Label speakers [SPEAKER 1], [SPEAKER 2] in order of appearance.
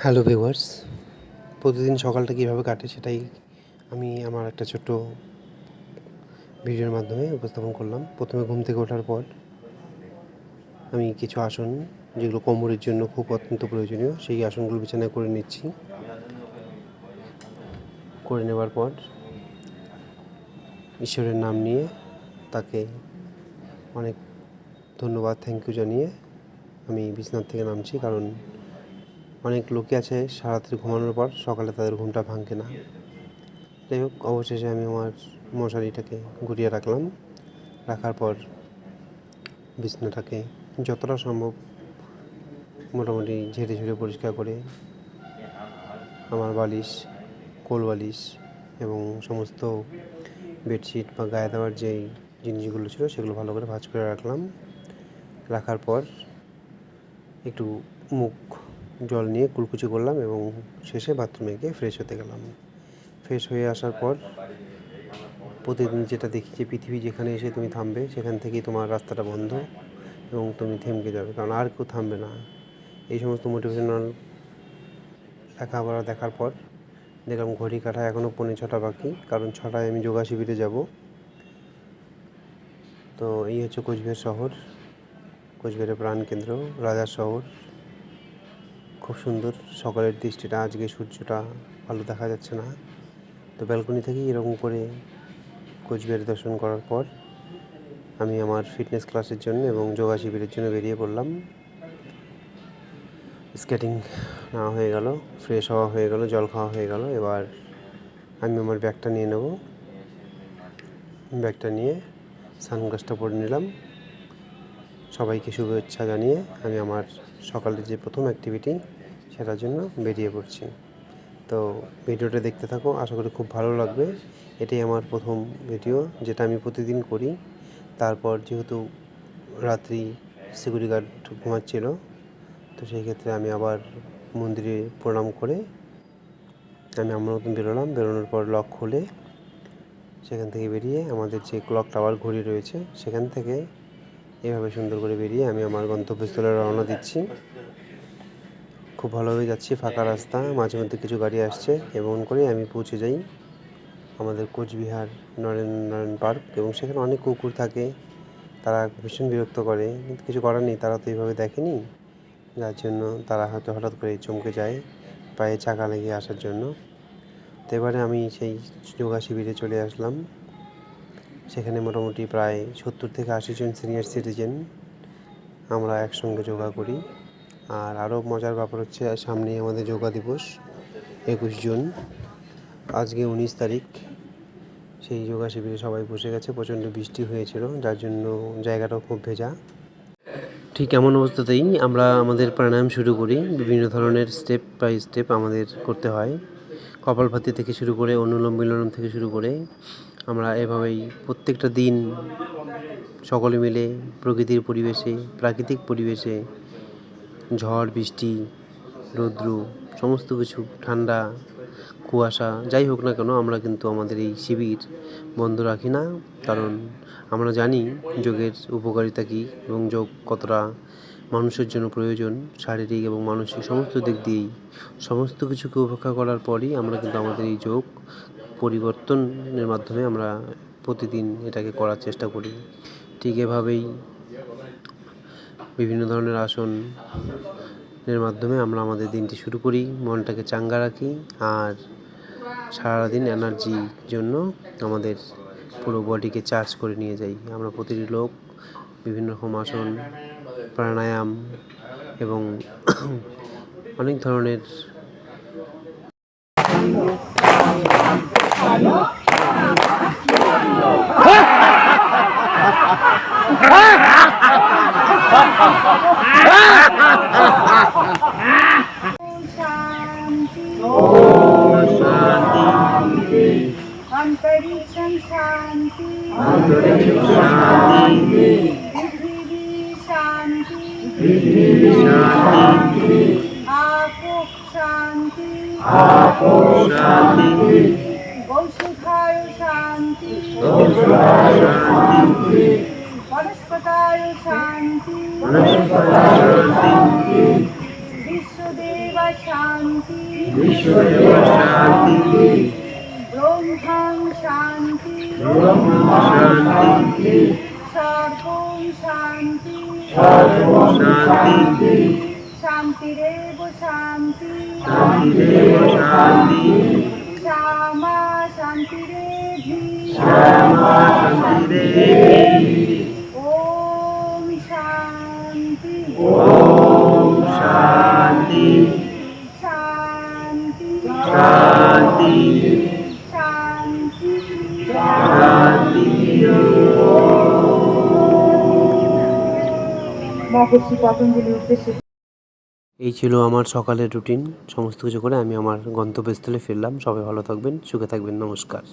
[SPEAKER 1] Hello viewers, প্রতিদিন সকালটা কীভাবে কাটে সেটাই আমি আমার একটা ছোট্ট ভিডিওর মাধ্যমে উপস্থাপন করলাম। প্রথমে ঘুম থেকে ওঠার পর আমি কিছু আসন, যেগুলো কোমরের জন্য খুব অত্যন্ত প্রয়োজনীয়, সেই আসনগুলো বিছানায় করে নিচ্ছি। করে নেওয়ার পর ঈশ্বরের নাম নিয়ে তাকে অনেক ধন্যবাদ, থ্যাংক ইউ জানিয়ে আমি বিছানার থেকে নামছি। কারণ অনেক লোকে আছে সারাত্রি ঘুমানোর পর সকালে তাদের ঘুমটা ভাঙে না। যাই হোক, অবশেষে আমি আমার মশারিটাকে গুটিয়ে রাখলাম। রাখার পর বিছানাটাকে যতটা সম্ভব মোটামুটি ঝেড়ে ঝুড়ে পরিষ্কার করে আমার বালিশ, কোল বালিশ এবং সমস্ত বেডশিট বা গায়ে দেওয়ার যেই জিনিসগুলো ছিল সেগুলো ভালো করে ভাঁজ করে রাখলাম। রাখার পর একটু মুখ জল নিয়ে কুলকুচি করলাম এবং শেষে বাথরুমে গিয়ে ফ্রেশ হতে গেলাম। ফ্রেশ হয়ে আসার পর প্রতিদিন যেটা দেখি যে পৃথিবী যেখানে এসে তুমি থামবে সেখান থেকেই তোমার রাস্তাটা বন্ধ এবং তুমি থমকে যাবে, কারণ আর কেউ থামবে না। এই সমস্ত মোটিভেশনাল লেখাপড়া দেখার পর দেখলাম ঘড়ি কাটায় এখনও 6:45 বাকি, কারণ 6টায় আমি যোগা শিবিরে যাব। তো এই হচ্ছে কোচবিহার শহর, কোচবিহারের প্রাণকেন্দ্র, রাজার শহর। খুব সুন্দর সকালের দৃষ্টিটা, আজকে সূর্যটা ভালো দেখা যাচ্ছে না। তো ব্যালকনি থেকেই এরকম করে কোচবিহার দর্শন করার পর আমি আমার ফিটনেস ক্লাসের জন্য এবং যোগা শিবিরের জন্য বেরিয়ে পড়লাম। স্কেটিং নেওয়া হয়ে গেল, ফ্রেশ হওয়া হয়ে গেল, জল খাওয়া হয়ে গেল। এবার আমি আমার ব্যাগটা নিয়ে নেব। ব্যাগটা নিয়ে সানগ্লাসটা পরে নিলাম। সবাইকে শুভেচ্ছা জানিয়ে আমি আমার সকালের যে প্রথম অ্যাক্টিভিটি সেটার জন্য বেরিয়ে পড়ছি। তো ভিডিওটা দেখতে থাকো, আশা করি খুব ভালো লাগবে। এটাই আমার প্রথম ভিডিও, যেটা আমি প্রতিদিন করি। তারপর যেহেতু রাত্রি সিকিউরিটি গার্ড ঘুমাচ্ছিল, তো সেই ক্ষেত্রে আমি আবার মন্দিরে প্রণাম করে আমি আমার মতন বেরোলাম। বেরোনোর পর লক খুলে সেখান থেকে বেরিয়ে আমাদের যে ক্লক টাওয়ার ঘড়ি রয়েছে সেখান থেকে এভাবে সুন্দর করে বেরিয়ে আমি আমার গন্তব্যস্থলে রওনা দিচ্ছি। খুব ভালোভাবে যাচ্ছি, ফাঁকা রাস্তা, মাঝে মধ্যে কিছু গাড়ি আসছে এবং করে আমি পৌঁছে যাই আমাদের কোচবিহার নরেন পার্ক। এবং সেখানে অনেক কুকুর থাকে, তারা ভীষণ বিরক্ত করে, কিন্তু কিছু করার নেই, তারা তো এইভাবে দেখেনি, যার জন্য তারা হয়তো হঠাৎ করে চমকে যায় পায়ে চাকা লেগে আসার জন্য। তো এবারে আমি সেই যোগা শিবিরে চলে আসলাম। সেখানে মোটামুটি প্রায় 70 থেকে 80 জন সিনিয়র সিটিজেন আমরা একসঙ্গে যোগা করি। আর আরও মজার ব্যাপার হচ্ছে, সামনেই আমাদের যোগা দিবস 21 জুন, আজকে 19 তারিখ। সেই যোগা শিবিরে সবাই বসে গেছে, প্রচণ্ড বৃষ্টি হয়েছিল যার জন্য জায়গাটাও খুব ভেজা। ঠিক এমন অবস্থাতেই আমরা আমাদের প্রাণায়াম শুরু করি। বিভিন্ন ধরনের স্টেপ বাই স্টেপ আমাদের করতে হয়। কপালভাতি থেকে শুরু করে অনুলোম বিলোম থেকে শুরু করে আমরা এভাবেই প্রত্যেকটা দিন সকলে মিলে প্রকৃতির পরিবেশে, প্রাকৃতিক পরিবেশে, ঝড় বৃষ্টি, রৌদ্র, সমস্ত কিছু, ঠান্ডা কুয়াশা যাই হোক না কেন, আমরা কিন্তু আমাদের এই শিবির বন্ধ রাখি না। কারণ আমরা জানি যোগের উপকারিতা কী এবং যোগ কতটা মানুষের জন্য প্রয়োজন, শারীরিক এবং মানসিক সমস্ত দিক দিয়েই। সমস্ত কিছুকে উপেক্ষা করার পরই আমরা কিন্তু আমাদের এই যোগ পরিবর্তনের মাধ্যমে আমরা প্রতিদিন এটাকে করার চেষ্টা করি। ঠিক এভাবেই বিভিন্ন ধরনের আসনের মাধ্যমে আমরা আমাদের দিনটি শুরু করি, মনটাকে চাঙ্গা রাখি আর সারাদিন এনার্জির জন্য আমাদের পুরো বডিকে চার্জ করে নিয়ে যাই। আমরা প্রতিটি লোক বিভিন্ন রকম আসন, প্রাণায়াম এবং অনেক ধরনের
[SPEAKER 2] अंतरिक्षं शांति, पृथ्वी शांति, आपो शांति, वसुधाय शांति, वनस्पताय शांति, विश्वदेव শান্তি
[SPEAKER 1] বিশ্বদেব শান্তি
[SPEAKER 2] ব্রহ্মাং শান্তি
[SPEAKER 1] শান্তি
[SPEAKER 2] সর্বং শান্তি
[SPEAKER 1] শান্তি
[SPEAKER 2] শান্তিরেব শান্তি
[SPEAKER 1] শান্তিদেব শান্তি
[SPEAKER 2] শ্যামা শান্তিরেধি
[SPEAKER 1] শ্যামা শান্তিদেবী
[SPEAKER 2] ওম শান্তি
[SPEAKER 1] ওম শান্তি
[SPEAKER 2] শান্তি
[SPEAKER 1] শান্তি
[SPEAKER 2] শান্তি
[SPEAKER 1] শান্তি
[SPEAKER 2] মহর্ষি পতঞ্জলির উদ্দেশ্যে
[SPEAKER 1] এই ছিল আমার সকালের রুটিন। সমস্ত কিছু করে আমি আমার গন্তব্যস্থলে ফিরলাম। সবাই ভালো থাকবেন, সুখে থাকবেন। নমস্কার।